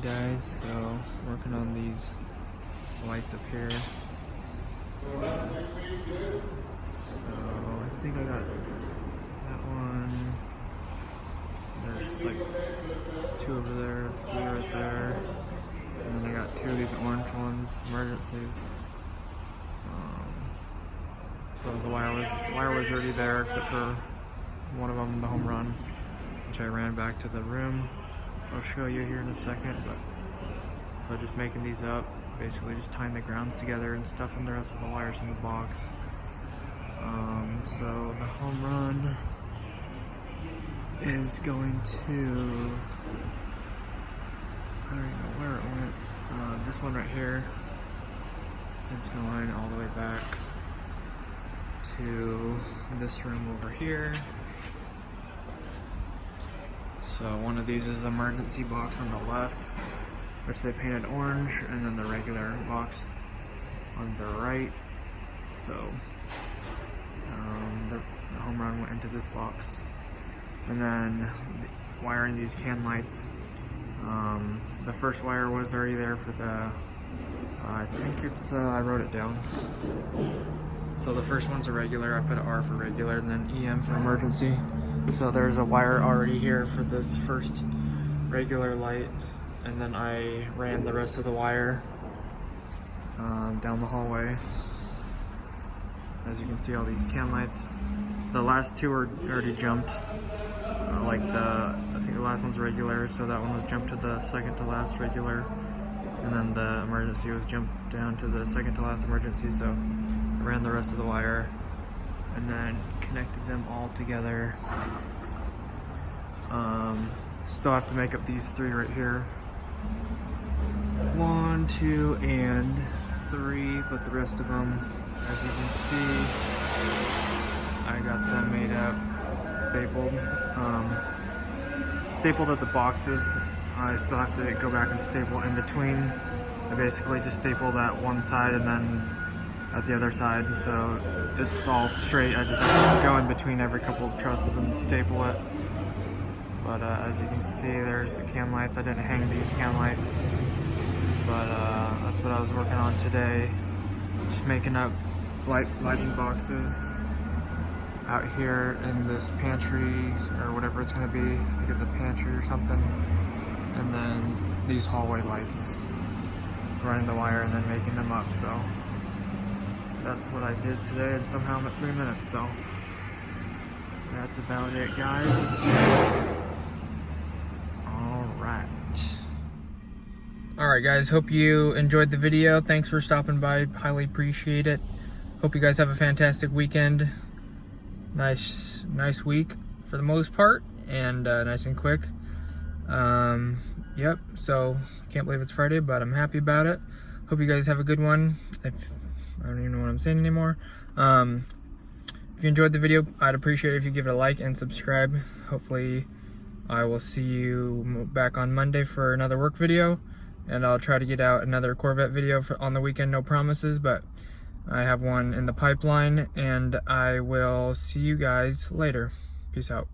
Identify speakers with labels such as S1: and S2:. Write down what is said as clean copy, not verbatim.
S1: guys, so working on these lights up here. So I think I got that one. There's like 2 over there, 3 right there, and then I got 2 of these orange ones, emergencies. So the wire was already there except for one of them, the home run, which I ran back to the room. I'll show you here in a second, but so just making these up, basically just tying the grounds together and stuffing the rest of the wires in the box. So the home run is going to, I don't even know where it went. This one right here is going all the way back to this room over here. So one of these is the emergency box on the left, which they painted orange, and then the regular box on the right. So the home run went into this box. And then wiring these can lights. The first wire was already there for the, I think it's, I wrote it down. So the first one's a regular, I put an R for regular, and then EM for emergency. So there's a wire already here for this first regular light, and then I ran the rest of the wire down the hallway. As you can see, all these can lights. The last 2 are already jumped. I think the last one's regular, so that one was jumped to the second to last regular, and then the emergency was jumped down to the second to last emergency. So I ran the rest of the wire and then connected them all together. Still have to make up these 3 right here. 1, 2, and 3, but the rest of them, as you can see, I got them made up, stapled. Stapled at the boxes. I still have to go back and staple in between. I basically just stapled at one side and then at the other side, so it's all straight. I just have to go in between every couple of trusses and staple it. But as you can see, there's the can lights. I didn't hang these can lights, but that's what I was working on today. Just making up lighting boxes out here in this pantry, or whatever it's going to be. I think it's a pantry or something. And then these hallway lights, running the wire and then making them up. So that's what I did today, and somehow I'm at 3 minutes, so that's about it, guys. Alright guys, hope you enjoyed the video. Thanks for stopping by, highly appreciate it. Hope you guys have a fantastic weekend. Nice week for the most part, and nice and quick. Yep, so can't believe it's Friday, but I'm happy about it. Hope you guys have a good one. I don't even know what I'm saying anymore. If you enjoyed the video, I'd appreciate it if you give it a like and subscribe. Hopefully I will see you back on Monday for another work video, and I'll try to get out another Corvette video on the weekend. No promises, but I have one in the pipeline, and I will see you guys later. Peace out.